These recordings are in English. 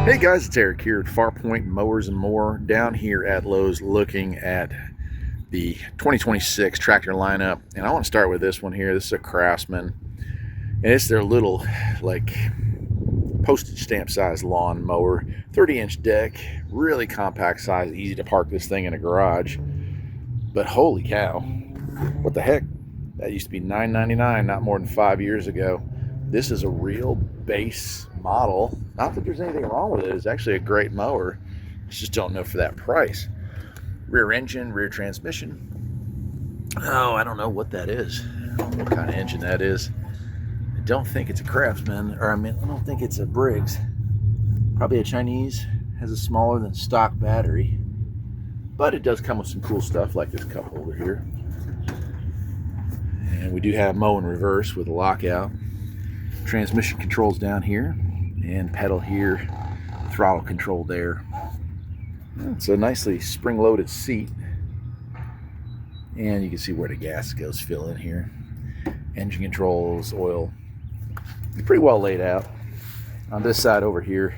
Hey guys, it's Eric here at Farpoint Mowers and More down here at Lowe's looking at the 2026 tractor lineup. And I want to start with this one here. This is a Craftsman. And it's their little like postage stamp size lawn mower. 30-inch deck, really compact size, easy to park this thing in a garage. But holy cow, what the heck? That used to be $9.99 not more than 5 years ago. This is a real base model. Not that there's anything wrong with it. It's actually a great mower. I just don't know for that price. Rear engine, rear transmission. Oh, I don't know what that is. I don't know what kind of engine that is. I don't think it's a Craftsman, or I don't think it's a Briggs. Probably a Chinese. Has a smaller than stock battery. But it does come with some cool stuff like this cup holder here. And we do have mow in reverse with a lockout. Transmission controls down here and pedal here, throttle control there. It's a nicely spring-loaded seat, and you can see where the gas goes fill in here. Engine controls, oil, pretty well laid out. On this side over here,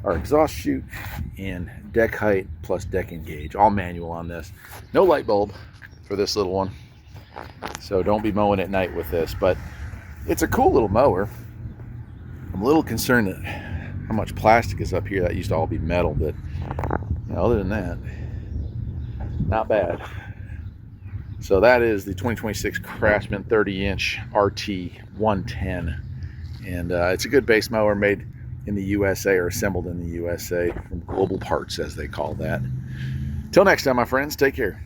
our exhaust chute and deck height plus deck engage, all manual on this. No light bulb for this little one, so don't be mowing at night with this, but it's a cool little mower. I'm a little concerned that how much plastic is up here. That used to all be metal, but you know, other than that, not bad. So that is the 2026 Craftsman 30-inch RT 110, and it's a good base mower made in the USA, or assembled in the USA from Global Parts, as they call that. Till next time, my friends, take care.